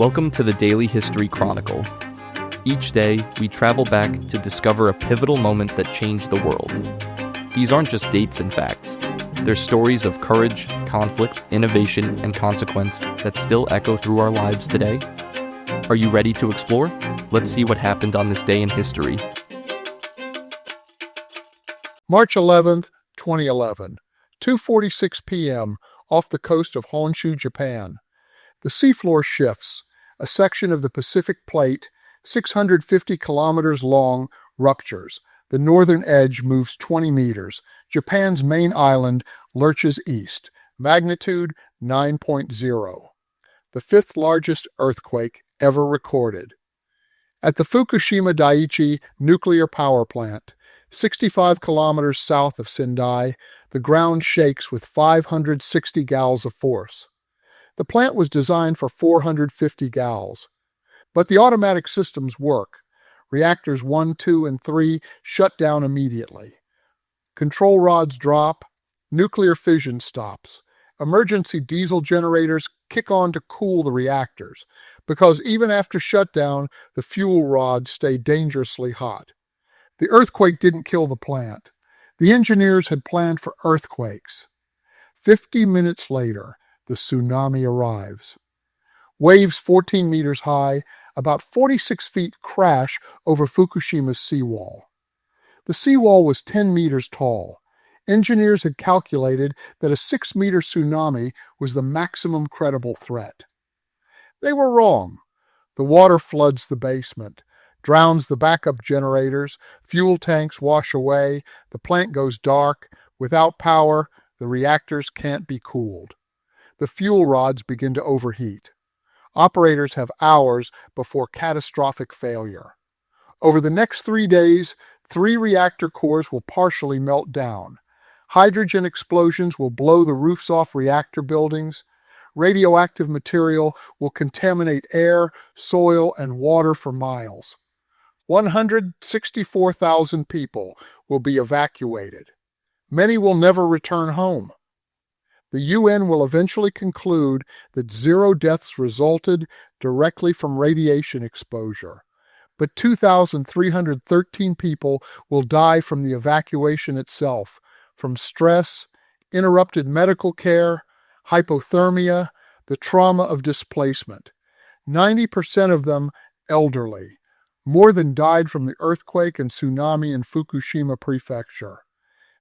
Welcome to the Daily History Chronicle. Each day, we travel back to discover a pivotal moment that changed the world. These aren't just dates and facts. They're stories of courage, conflict, innovation, and consequence that still echo through our lives today. Are you ready to explore? Let's see what happened on this day in history. March 11th, 2011, 2:46 p.m. off the coast of Honshu, Japan. The seafloor shifts. A section of the Pacific Plate, 650 kilometers long, ruptures. The northern edge moves 20 meters. Japan's main island lurches east. Magnitude 9.0. The fifth largest earthquake ever recorded. At the Fukushima Daiichi nuclear power plant, 65 kilometers south of Sendai, the ground shakes with 560 gals of force. The plant was designed for 450 gals. But the automatic systems work. Reactors 1, 2, and 3 shut down immediately. Control rods drop. Nuclear fission stops. Emergency diesel generators kick on to cool the reactors, because even after shutdown, the fuel rods stay dangerously hot. The earthquake didn't kill the plant. The engineers had planned for earthquakes. 50 minutes later, the tsunami arrives. Waves 14 meters high, about 46 feet crash over Fukushima's seawall. The seawall was 10 meters tall. Engineers had calculated that a 6-meter tsunami was the maximum credible threat. They were wrong. The water floods the basement, drowns the backup generators, fuel tanks wash away, the plant goes dark. Without power, the reactors can't be cooled. The fuel rods begin to overheat. Operators have hours before catastrophic failure. Over the next 3 days, 3 reactor cores will partially melt down. Hydrogen explosions will blow the roofs off reactor buildings. Radioactive material will contaminate air, soil, and water for miles. 164,000 people will be evacuated. Many will never return home. The UN will eventually conclude that 0 deaths resulted directly from radiation exposure, but 2,313 people will die from the evacuation itself, from stress, interrupted medical care, hypothermia, the trauma of displacement. 90% of them elderly. More than died from the earthquake and tsunami in Fukushima Prefecture.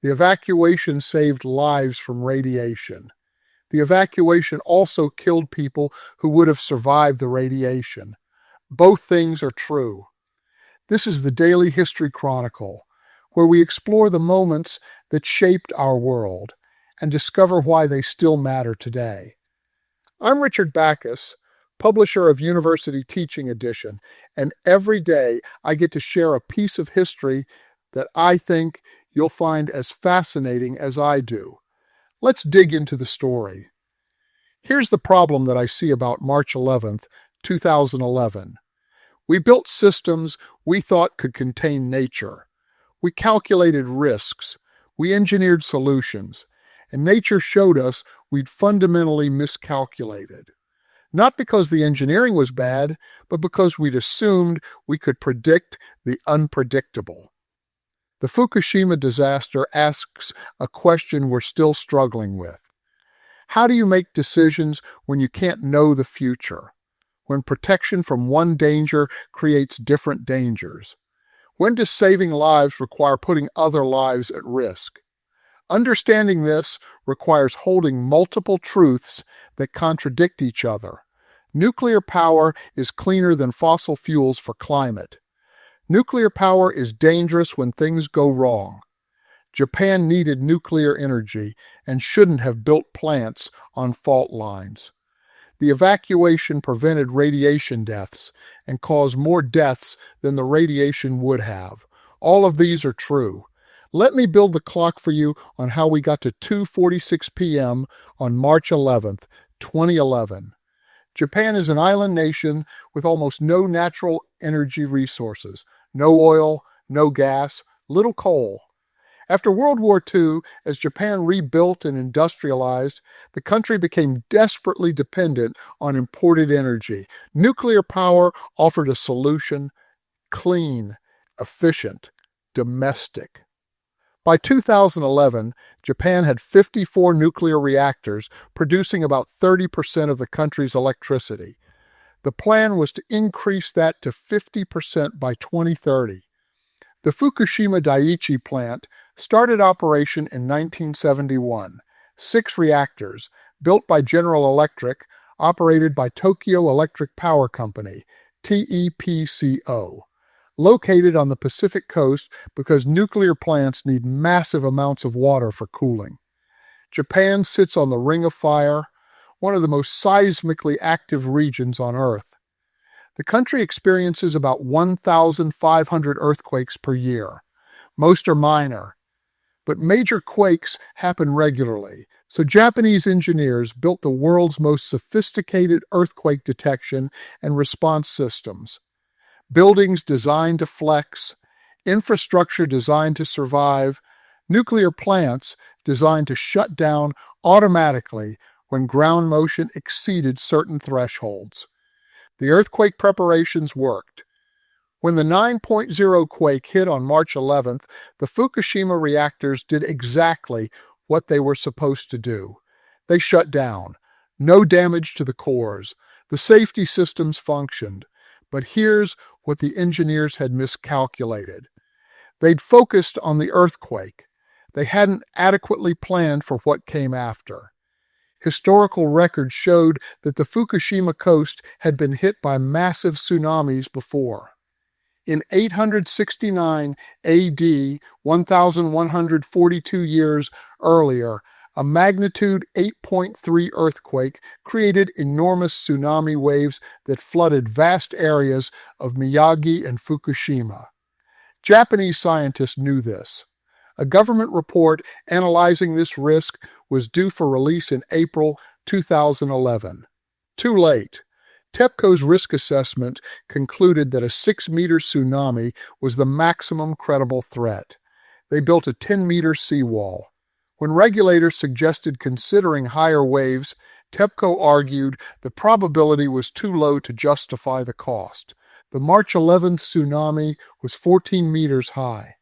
The evacuation saved lives from radiation. The evacuation also killed people who would have survived the radiation. Both things are true. This is the Daily History Chronicle, where we explore the moments that shaped our world and discover why they still matter today. I'm Richard Backus, publisher of University Teaching Edition, and every day I get to share a piece of history that I think you'll find as fascinating as I do. Let's dig into the story. Here's the problem that I see about March 11th, 2011. We built systems we thought could contain nature. We calculated risks. We engineered solutions. And nature showed us we'd fundamentally miscalculated. Not because the engineering was bad, but because we'd assumed we could predict the unpredictable. The Fukushima disaster asks a question we're still struggling with. How do you make decisions when you can't know the future? When protection from one danger creates different dangers? When does saving lives require putting other lives at risk? Understanding this requires holding multiple truths that contradict each other. Nuclear power is cleaner than fossil fuels for climate. Nuclear power is dangerous when things go wrong. Japan needed nuclear energy and shouldn't have built plants on fault lines. The evacuation prevented radiation deaths and caused more deaths than the radiation would have. All of these are true. Let me build the clock for you on how we got to 2:46 p.m. on March 11th, 2011. Japan is an island nation with almost no natural energy resources. No oil, no gas, little coal. After World War II, as Japan rebuilt and industrialized, the country became desperately dependent on imported energy. Nuclear power offered a solution: clean, efficient, domestic. By 2011, Japan had 54 nuclear reactors producing about 30% of the country's electricity. The plan was to increase that to 50% by 2030. The Fukushima Daiichi plant started operation in 1971. 6 reactors, built by General Electric, operated by Tokyo Electric Power Company, TEPCO. Located on the Pacific coast because nuclear plants need massive amounts of water for cooling. Japan sits on the Ring of Fire, one of the most seismically active regions on Earth. The country experiences about 1,500 earthquakes per year. Most are minor, but major quakes happen regularly, so Japanese engineers built the world's most sophisticated earthquake detection and response systems. Buildings designed to flex, infrastructure designed to survive, nuclear plants designed to shut down automatically when ground motion exceeded certain thresholds. The earthquake preparations worked. When the 9.0 quake hit on March 11th, the Fukushima reactors did exactly what they were supposed to do. They shut down. No damage to the cores. The safety systems functioned. But here's what the engineers had miscalculated. They'd focused on the earthquake. They hadn't adequately planned for what came after. Historical records showed that the Fukushima coast had been hit by massive tsunamis before. In 869 AD, 1,142 years earlier, a magnitude 8.3 earthquake created enormous tsunami waves that flooded vast areas of Miyagi and Fukushima. Japanese scientists knew this. A government report analyzing this risk was due for release in April 2011. Too late. TEPCO's risk assessment concluded that a 6-meter tsunami was the maximum credible threat. They built a 10-meter seawall. When regulators suggested considering higher waves, TEPCO argued the probability was too low to justify the cost. The March 11th tsunami was 14 meters high.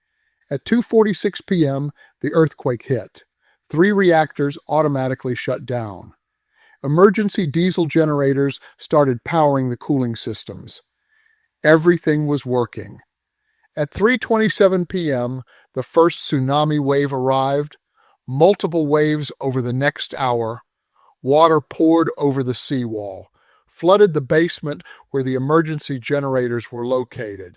At 2:46 p.m., the earthquake hit. 3 reactors automatically shut down. Emergency diesel generators started powering the cooling systems. Everything was working. At 3:27 p.m., the first tsunami wave arrived. Multiple waves over the next hour. Water poured over the seawall, flooded the basement where the emergency generators were located,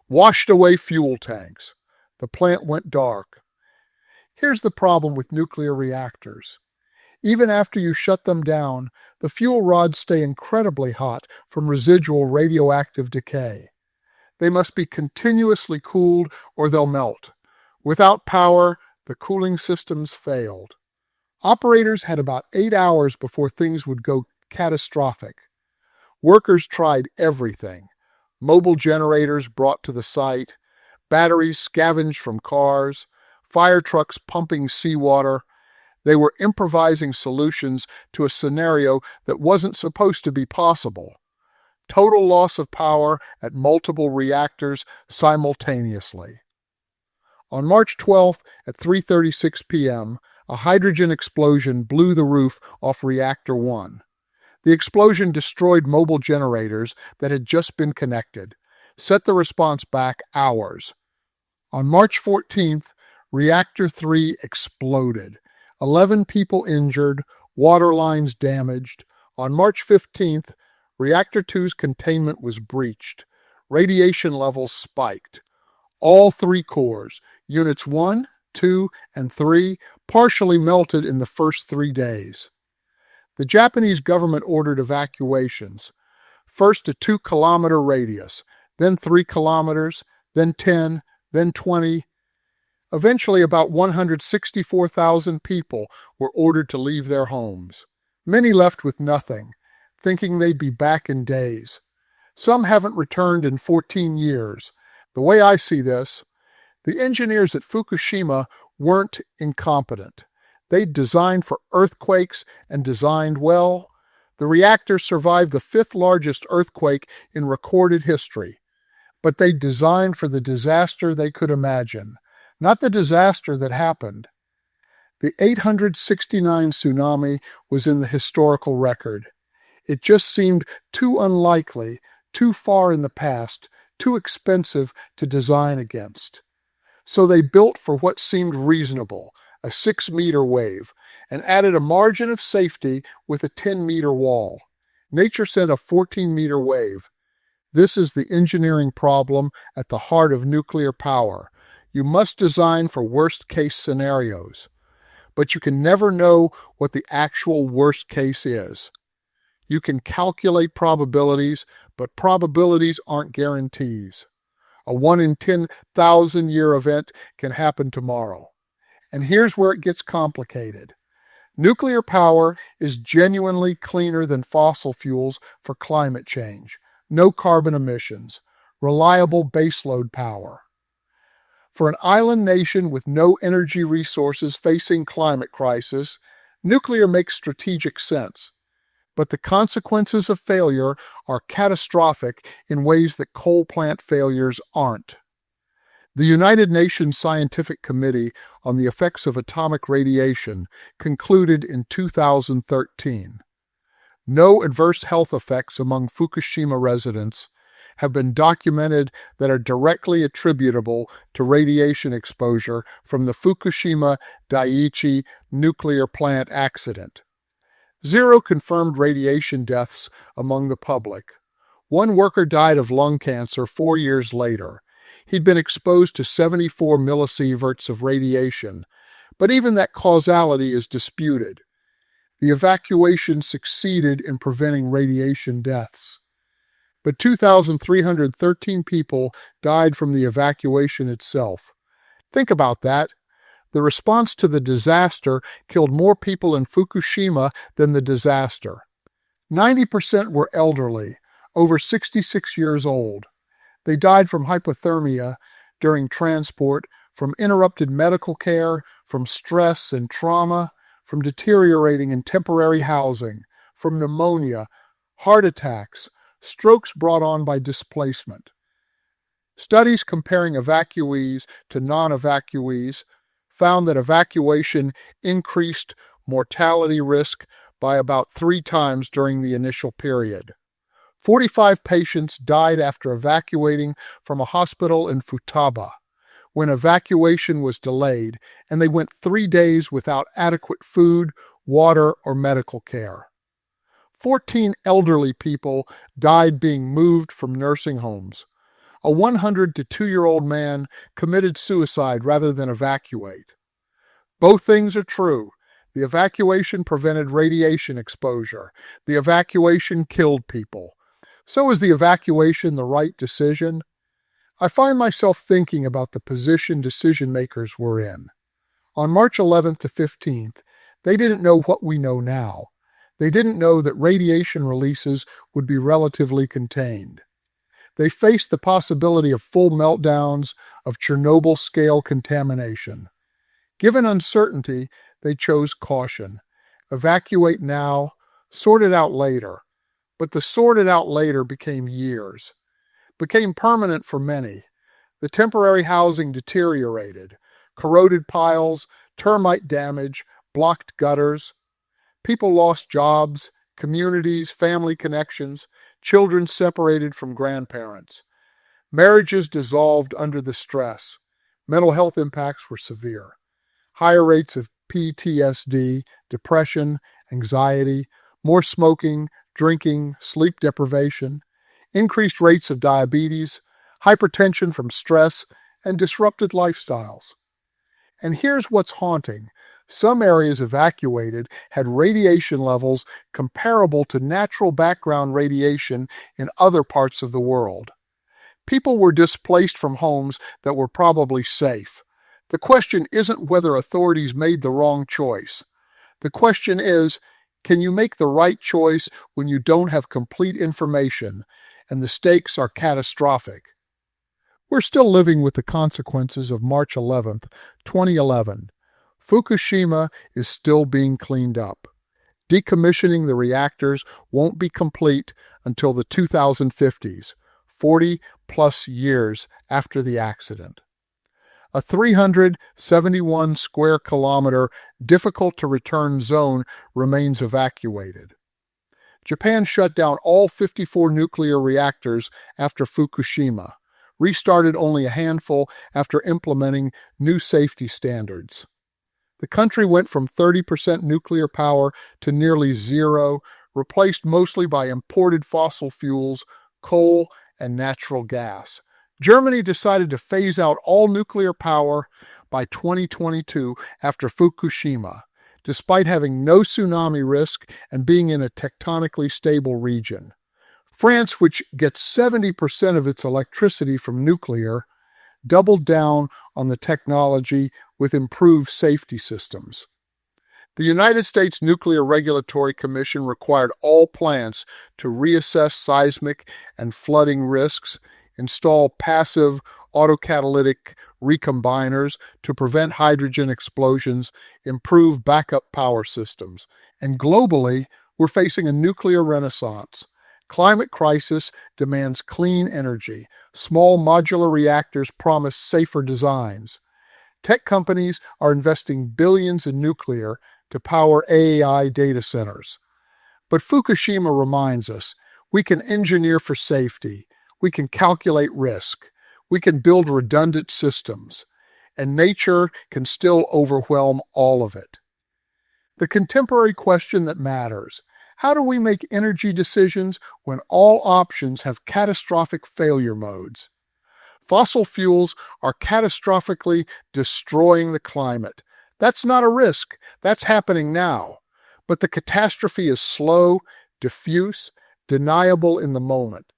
washed away fuel tanks. The plant went dark. Here's the problem with nuclear reactors. Even after you shut them down, the fuel rods stay incredibly hot from residual radioactive decay. They must be continuously cooled or they'll melt. Without power, the cooling systems failed. Operators had about 8 hours before things would go catastrophic. Workers tried everything. Mobile generators brought to the site, batteries scavenged from cars, fire trucks pumping seawater. They were improvising solutions to a scenario that wasn't supposed to be possible. Total loss of power at multiple reactors simultaneously. On March 12th at 3:36 p.m., a hydrogen explosion blew the roof off Reactor 1. The explosion destroyed mobile generators that had just been connected, set the response back hours. On March 14th, Reactor 3 exploded. 11 people injured, water lines damaged. On March 15th, Reactor 2's containment was breached. Radiation levels spiked. All 3 cores, Units 1, 2, and 3, partially melted in the first 3 days. The Japanese government ordered evacuations, first a 2-kilometer radius, then 3 kilometers, then 10, then 20. Eventually, about 164,000 people were ordered to leave their homes. Many left with nothing, thinking they'd be back in days. Some haven't returned in 14 years. The way I see this, The engineers at Fukushima weren't incompetent. They designed for earthquakes and designed well. The reactor survived the fifth largest earthquake in recorded history, but they designed for the disaster they could imagine, not the disaster that happened. The 869 tsunami was in the historical record. It just seemed too unlikely, too far in the past, too expensive to design against. So they built for what seemed reasonable, a 6-meter wave, and added a margin of safety with a 10-meter wall. Nature sent a 14-meter wave. This is the engineering problem at the heart of nuclear power. You must design for worst-case scenarios, but you can never know what the actual worst case is. You can calculate probabilities, but probabilities aren't guarantees. A 1 in 10,000 year event can happen tomorrow. And here's where it gets complicated. Nuclear power is genuinely cleaner than fossil fuels for climate change. No carbon emissions. Reliable baseload power. For an island nation with no energy resources facing climate crisis, nuclear makes strategic sense. But the consequences of failure are catastrophic in ways that coal plant failures aren't. The United Nations Scientific Committee on the Effects of Atomic Radiation concluded in 2013. No adverse health effects among Fukushima residents have been documented that are directly attributable to radiation exposure from the Fukushima Daiichi nuclear plant accident. 0 confirmed radiation deaths among the public. 1 worker died of lung cancer 4 years later. He'd been exposed to 74 millisieverts of radiation, but even that causality is disputed. The evacuation succeeded in preventing radiation deaths. But 2,313 people died from the evacuation itself. Think about that. The response to the disaster killed more people in Fukushima than the disaster. 90% were elderly, over 66 years old. They died from hypothermia during transport, from interrupted medical care, from stress and trauma, from deteriorating and temporary housing, from pneumonia, heart attacks, strokes brought on by displacement. Studies comparing evacuees to non-evacuees found that evacuation increased mortality risk by about 3 times during the initial period. 45 patients died after evacuating from a hospital in Futaba, when evacuation was delayed, and they went 3 days without adequate food, water, or medical care. 14 elderly people died being moved from nursing homes. A 102-year-old man committed suicide rather than evacuate. Both things are true. The evacuation prevented radiation exposure. The evacuation killed people. So is the evacuation the right decision? I find myself thinking about the position decision-makers were in. On March 11th to 15th, they didn't know what we know now. They didn't know that radiation releases would be relatively contained. They faced the possibility of full meltdowns, of Chernobyl-scale contamination. Given uncertainty, they chose caution. Evacuate now, sort it out later. But the sorted out later became years, became permanent for many. The temporary housing deteriorated, corroded piles, termite damage, blocked gutters. People lost jobs, communities, family connections, children separated from grandparents. Marriages dissolved under the stress. Mental health impacts were severe. Higher rates of PTSD, depression, anxiety, more smoking, drinking, sleep deprivation, increased rates of diabetes, hypertension from stress, and disrupted lifestyles. And here's what's haunting. Some areas evacuated had radiation levels comparable to natural background radiation in other parts of the world. People were displaced from homes that were probably safe. The question isn't whether authorities made the wrong choice. The question is, can you make the right choice when you don't have complete information and the stakes are catastrophic? We're still living with the consequences of March 11th, 2011. Fukushima is still being cleaned up. Decommissioning the reactors won't be complete until the 2050s, 40 plus years after the accident. A 371 square kilometer difficult-to-return zone remains evacuated. Japan shut down all 54 nuclear reactors after Fukushima, restarted only a handful after implementing new safety standards. The country went from 30% nuclear power to nearly zero, replaced mostly by imported fossil fuels, coal, and natural gas. Germany decided to phase out all nuclear power by 2022 after Fukushima, despite having no tsunami risk and being in a tectonically stable region. France, which gets 70% of its electricity from nuclear, doubled down on the technology with improved safety systems. The United States Nuclear Regulatory Commission required all plants to reassess seismic and flooding risks, install passive autocatalytic recombiners to prevent hydrogen explosions, improve backup power systems. And globally, we're facing a nuclear renaissance. Climate crisis demands clean energy. Small modular reactors promise safer designs. Tech companies are investing billions in nuclear to power AI data centers. But Fukushima reminds us we can engineer for safety, we can calculate risk, we can build redundant systems, and nature can still overwhelm all of it. The contemporary question that matters: how do we make energy decisions when all options have catastrophic failure modes? Fossil fuels are catastrophically destroying the climate. That's not a risk. That's happening now. But the catastrophe is slow, diffuse, deniable in the moment.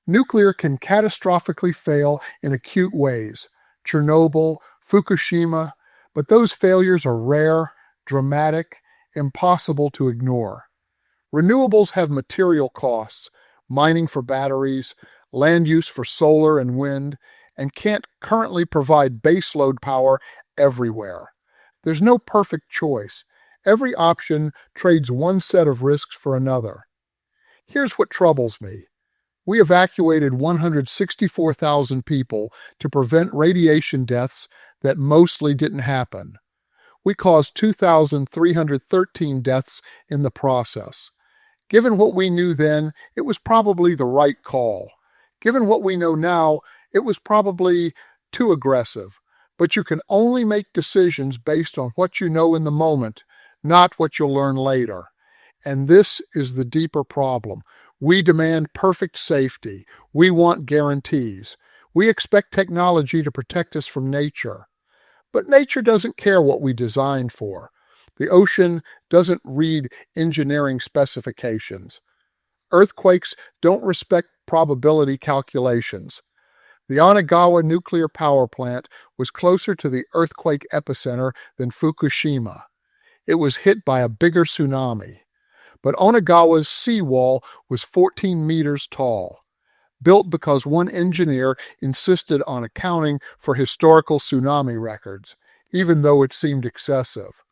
Nuclear can catastrophically fail in acute ways. Chernobyl, Fukushima, but those failures are rare, dramatic, impossible to ignore. Renewables have material costs, mining for batteries, land use for solar and wind, and can't currently provide baseload power everywhere. There's no perfect choice. Every option trades one set of risks for another. Here's what troubles me. We evacuated 164,000 people to prevent radiation deaths that mostly didn't happen. We caused 2,313 deaths in the process. Given what we knew then, it was probably the right call. Given what we know now, it was probably too aggressive. But you can only make decisions based on what you know in the moment, not what you'll learn later. And this is the deeper problem. We demand perfect safety. We want guarantees. We expect technology to protect us from nature. But nature doesn't care what we designed for. The ocean doesn't read engineering specifications. Earthquakes don't respect probability calculations. The Onagawa nuclear power plant was closer to the earthquake epicenter than Fukushima. It was hit by a bigger tsunami. But Onagawa's seawall was 14 meters tall, built because one engineer insisted on accounting for historical tsunami records, even though it seemed excessive.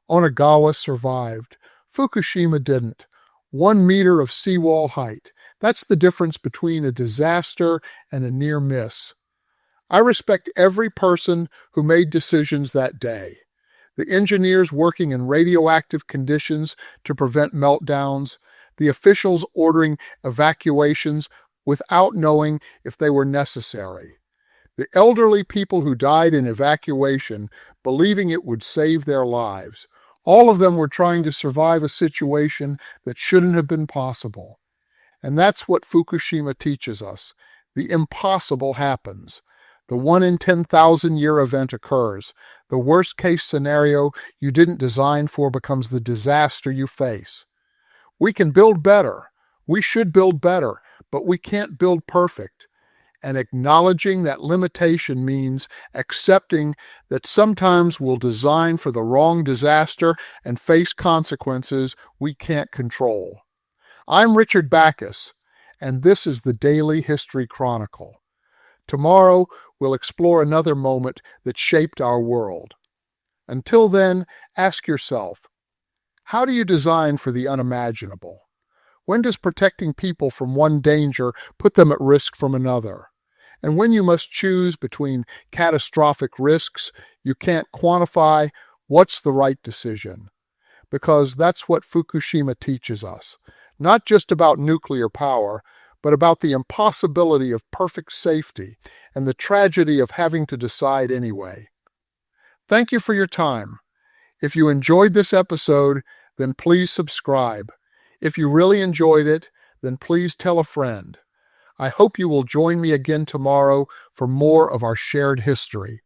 Onagawa survived. Fukushima didn't. 1 meter of seawall height. That's the difference between a disaster and a near miss. I respect every person who made decisions that day. The engineers working in radioactive conditions to prevent meltdowns, the officials ordering evacuations without knowing if they were necessary, the elderly people who died in evacuation believing it would save their lives. All of them were trying to survive a situation that shouldn't have been possible. And that's what Fukushima teaches us. The impossible happens. The 1 in 10,000 year event occurs. The worst case scenario you didn't design for becomes the disaster you face. We can build better. We should build better, but we can't build perfect. And acknowledging that limitation means accepting that sometimes we'll design for the wrong disaster and face consequences we can't control. I'm Richard Backus, and this is the Daily History Chronicle. Tomorrow, we'll explore another moment that shaped our world. Until then, ask yourself, how do you design for the unimaginable? When does protecting people from one danger put them at risk from another? And when you must choose between catastrophic risks you can't quantify, what's the right decision? Because that's what Fukushima teaches us. Not just about nuclear power, but about the impossibility of perfect safety and the tragedy of having to decide anyway. Thank you for your time. If you enjoyed this episode, then please subscribe. If you really enjoyed it, then please tell a friend. I hope you will join me again tomorrow for more of our shared history.